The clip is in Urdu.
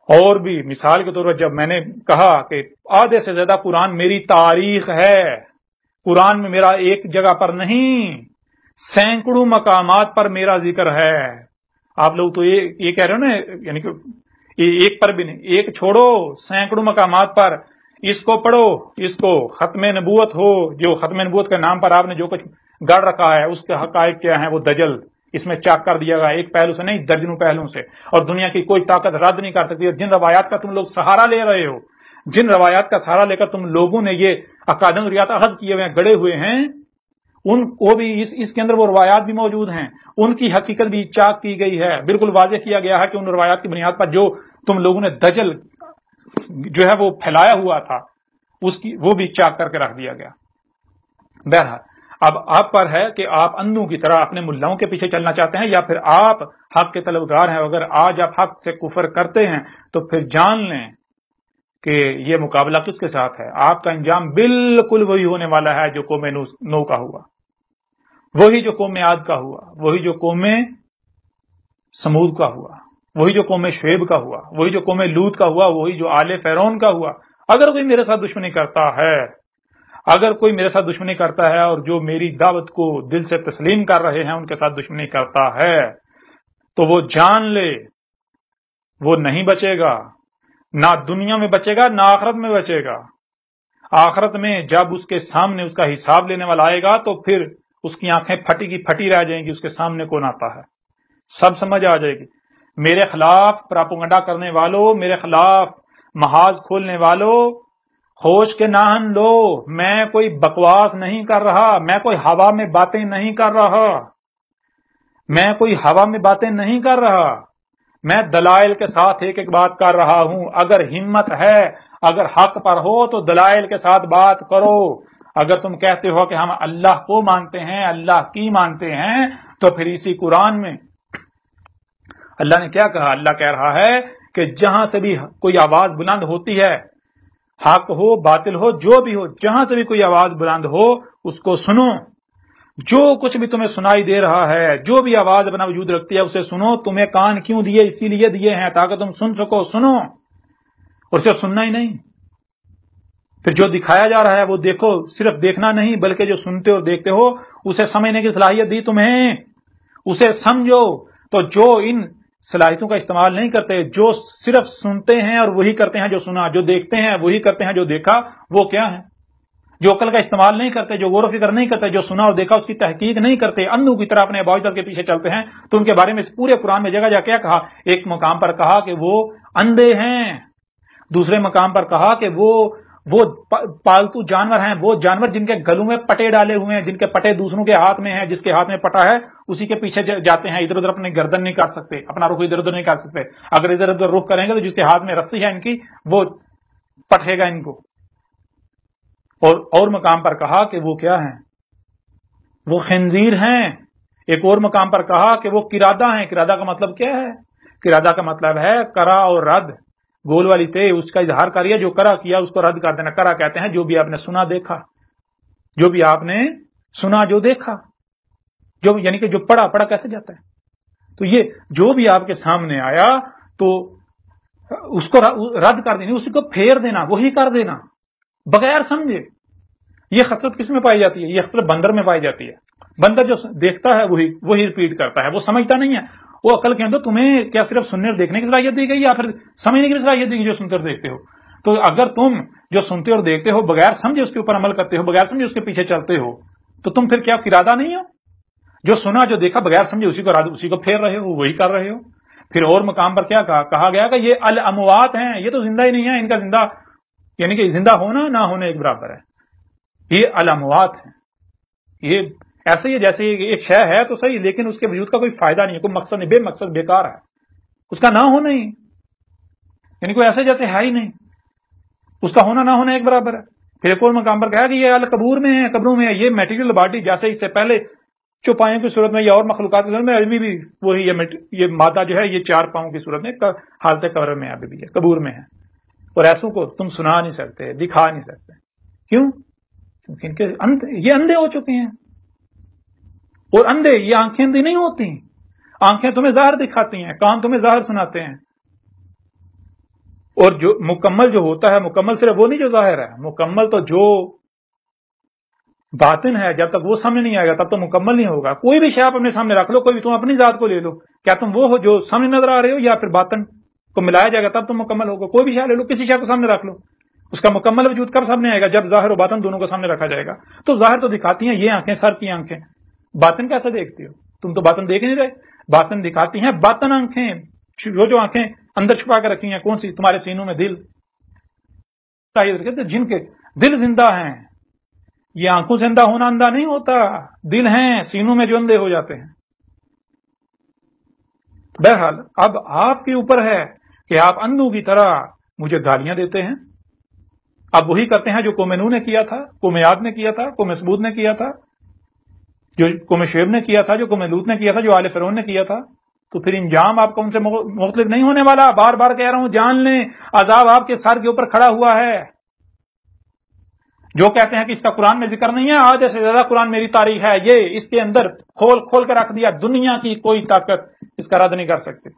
اور بھی مثال کے طور پر جب میں نے کہا کہ آدھے سے زیادہ قرآن میری تاریخ ہے، قرآن میں میرا ایک جگہ پر نہیں، سینکڑوں مقامات پر میرا ذکر ہے. آپ لوگ تو یہ کہہ رہے ہو نا، یعنی کہ ایک پر بھی نہیں، ایک چھوڑو، سینکڑوں مقامات پر اس کو پڑھو، اس کو ختم نبوت ہو، جو ختم نبوت کے نام پر آپ نے جو کچھ گڑ رکھا ہے اس کے حقائق کیا ہیں وہ دجل اس میں چاک کر دیا گیا، ایک پہلو سے نہیں درجنوں پہلوں سے، اور دنیا کی کوئی طاقت رد نہیں کر سکتی. اور جن روایات کا تم لوگ سہارا لے رہے ہو، جن روایات کا سہارا لے کر تم لوگوں نے یہ اکادن ریات اخذ کیے ہوئے ہیں، گڑے ہوئے ہیں، ان کو بھی اس کے اندر وہ روایات بھی موجود ہیں، ان کی حقیقت بھی چاک کی گئی ہے. بالکل واضح کیا گیا ہے کہ ان روایات کی بنیاد پر جو تم لوگوں نے دجل جو ہے وہ پھیلایا ہوا تھا اس کی وہ بھی چاک کر کے رکھ دیا گیا. بہرحال اب آپ پر ہے کہ آپ اندھوں کی طرح اپنے ملاؤں کے پیچھے چلنا چاہتے ہیں یا پھر آپ حق کے طلبگار ہیں. اگر آج آپ حق سے کفر کرتے ہیں تو پھر جان لیں کہ یہ مقابلہ کس کے ساتھ ہے. آپ کا انجام بالکل وہی ہونے والا ہے جو قوم نو کا ہوا، وہی جو قوم عاد کا ہوا، وہی جو قوم سمود کا ہوا، وہی جو قوم شعیب کا ہوا، وہی جو قوم لوط کا ہوا، وہی جو آل فرعون کا ہوا. اگر کوئی میرے ساتھ دشمنی کرتا ہے، اگر کوئی میرے ساتھ دشمنی کرتا ہے اور جو میری دعوت کو دل سے تسلیم کر رہے ہیں ان کے ساتھ دشمنی کرتا ہے تو وہ جان لے وہ نہیں بچے گا، نہ دنیا میں بچے گا نہ آخرت میں بچے گا. آخرت میں جب اس کے سامنے اس کا حساب لینے والا آئے گا تو پھر اس کی آنکھیں پھٹی کی پھٹی رہ جائیں گی. اس کے سامنے کون آتا ہے سب سمجھ آ جائے گی. میرے خلاف پراپگنڈا کرنے والوں، میرے خلاف محاذ کھولنے والوں، ہوش کے نہن لو. میں کوئی بکواس نہیں کر رہا، میں کوئی ہوا میں باتیں نہیں کر رہا، میں کوئی ہوا میں باتیں نہیں کر رہا، میں دلائل کے ساتھ ایک ایک بات کر رہا ہوں. اگر ہمت ہے، اگر حق پر ہو تو دلائل کے ساتھ بات کرو. اگر تم کہتے ہو کہ ہم اللہ کو مانتے ہیں، اللہ کی مانتے ہیں، تو پھر اسی قرآن میں اللہ نے کیا کہا؟ اللہ کہہ رہا ہے کہ جہاں سے بھی کوئی آواز بلند ہوتی ہے، حق ہو باطل ہو جو بھی ہو، جہاں سے بھی کوئی آواز بلند ہو اس کو سنو. جو کچھ بھی تمہیں سنائی دے رہا ہے، جو بھی آواز اپنا وجود رکھتی ہے اسے سنو. تمہیں کان کیوں دیے؟ اسی لیے دیے ہیں تاکہ تم سن سکو. سنو، اور صرف سننا ہی نہیں، پھر جو دکھایا جا رہا ہے وہ دیکھو. صرف دیکھنا نہیں بلکہ جو سنتے اور دیکھتے ہو اسے سمجھنے کی صلاحیت دی تمہیں، اسے سمجھو. تو جو ان صلاحیتوں کا استعمال نہیں کرتے، جو صرف سنتے ہیں اور وہی کرتے ہیں جو سنا، جو دیکھتے ہیں وہی کرتے ہیں جو دیکھا، وہ کیا ہے؟ جو عقل کا استعمال نہیں کرتے، جو غور و فکر نہیں کرتے، جو سنا اور دیکھا اس کی تحقیق نہیں کرتے، اندھوں کی طرح اپنے باوجود کے پیچھے چلتے ہیں. تو ان کے بارے میں اس پورے قرآن میں جگہ جگہ کیا کہا؟ ایک مقام پر کہا کہ وہ اندھے ہیں، دوسرے مقام پر کہا کہ وہ پالتو جانور ہیں، وہ جانور جن کے گلوں میں پٹے ڈالے ہوئے ہیں، جن کے پٹے دوسروں کے ہاتھ میں ہیں. جس کے ہاتھ میں پٹا ہے اسی کے پیچھے جاتے ہیں، ادھر ادھر اپنی گردن نہیں کاٹ سکتے، اپنا رخ ادھر ادھر نہیں کاٹ سکتے. اگر ادھر ادھر رخ کریں گے تو جس کے ہاتھ میں رسی ہے ان کی وہ پٹھے گا ان کو. اور مقام پر کہا کہ وہ کیا ہیں؟ وہ خنزیر ہیں. ایک اور مقام پر کہا کہ وہ قرادہ ہیں. قرادہ کا مطلب کیا ہے؟ قرادہ کا مطلب ہے کرا اور رد، گول والی تے اس کا اظہار کریے، جو کرا کیا اس کو رد کر دینا. کرا کہتے ہیں جو بھی آپ نے سنا دیکھا، جو بھی آپ نے سنا جو دیکھا، جو یعنی کہ جو پڑھا کیسے جاتا ہے. تو یہ جو بھی آپ کے سامنے آیا تو اس کو رد کر دینا، اسی کو پھیر دینا، وہی کر دینا بغیر سمجھے. یہ خصلت کس میں پائی جاتی ہے؟ یہ خصلت بندر میں پائی جاتی ہے. بندر جو دیکھتا ہے وہی ریپیٹ کرتا ہے، وہ سمجھتا نہیں ہے. وہ عقل کے اندر تمہیں کیا صرف سننے اور دیکھنے کی صلاحیت دی گئی یا پھر سمجھنے کی صلاحیت دی گئی جو سنتے اور دیکھتے ہو؟ تو اگر تم جو سنتے اور دیکھتے ہو بغیر سمجھے اس کے اوپر عمل کرتے ہو، بغیر سمجھے اس کے پیچھے چلتے ہو، تو تم پھر کیا قرادہ نہیں ہو؟ جو سنا جو دیکھا بغیر سمجھے اسی کو پھیر رہے ہو، وہی کر رہے ہو. پھر اور مقام پر کیا کہا گیا کہ یہ الاموات ہیں، یہ تو زندہ ہی نہیں ہے. ان کا زندہ یعنی کہ زندہ ہونا نہ ہونا ایک برابر ہے. یہ الاموات ہیں. یہ ایسے ہی جیسے ایک شے ہے تو صحیح، لیکن اس کے وجود کا کوئی فائدہ نہیں ہے، کوئی مقصد نہیں، بے مقصد بیکار ہے. اس کا نہ ہونا ہی یعنی کوئی ایسے جیسے ہے ہی نہیں، اس کا ہونا نہ ہونا ایک برابر ہے. پھر ایک اور مقام پر کہا کہ یہ القبور میں ہے، قبروں میں ہے. یہ میٹیریل باڈی جیسے اس سے پہلے چوپایوں کی صورت میں یا اور مخلوقات کی صورت میں ابھی بھی وہی یہ مادہ جو ہے یہ 4 پاؤں کی صورت میں حالت قبر میں ابھی بھی ہے، قبور میں ہے. اور ایسوں کو تم سنا نہیں سکتے، دکھا نہیں سکتے. کیوں؟ کیونکہ ان کے یہ اندھے ہو چکے ہیں. اور اندھے یہ آنکھیں اندھی نہیں ہوتی. آنکھیں تمہیں ظاہر دکھاتی ہیں، کان تمہیں ظاہر سناتے ہیں. اور جو مکمل جو ہوتا ہے، مکمل صرف وہ نہیں جو ظاہر ہے، مکمل تو جو باطن ہے، جب تک وہ سامنے نہیں آئے گا تب تو مکمل نہیں ہوگا۔ کوئی بھی شے آپ اپنے سامنے رکھ لو، کوئی بھی، تم اپنی ذات کو لے لو، کیا تم وہ ہو جو سامنے نظر آ رہے ہو، یا پھر باطن کو ملایا جائے گا تب تو مکمل ہوگا؟ کوئی بھی شے لے لو، کسی شے کو سامنے رکھ لو، اس کا مکمل وجود کب سامنے آئے گا؟ جب ظاہر و باطن دونوں کو سامنے رکھا جائے گا۔ تو ظاہر تو دکھاتی ہیں یہ آنکھیں، سر کی آنکھیں، باطن کیسے دیکھتی ہو؟ تم تو باطن دیکھ نہیں رہے، باطن دکھاتی ہیں باطن آنکھیں۔ جو آنکھیں اندر چھپا کے رکھی ہیں، کون سی؟ تمہارے سینوں میں دل، جن کے دل زندہ ہیں۔ یہ آنکھوں سے اندھا ہونا اندھا نہیں ہوتا، دل ہیں سینوں میں جو اندھے ہو جاتے ہیں۔ بہرحال اب آپ کے اوپر ہے کہ آپ اندھوں کی طرح مجھے گالیاں دیتے ہیں۔ اب وہی کرتے ہیں جو قوم نوح نے کیا تھا، قوم عاد نے کیا تھا، قوم ثمود نے کیا تھا، جو قوم شعیب نے کیا تھا، جو قوم لوط نے کیا تھا، جو آل فرعون نے کیا تھا۔ تو پھر انجام آپ کو ان سے مختلف نہیں ہونے والا۔ بار بار کہہ رہا ہوں، جان لیں عذاب آپ کے سر کے اوپر کھڑا ہوا ہے۔ جو کہتے ہیں کہ اس کا قرآن میں ذکر نہیں ہے، آدھے سے زیادہ قرآن میری تاریخ ہے، یہ اس کے اندر کھول کھول کے رکھ دیا، دنیا کی کوئی طاقت اس کا رد نہیں کر سکتے۔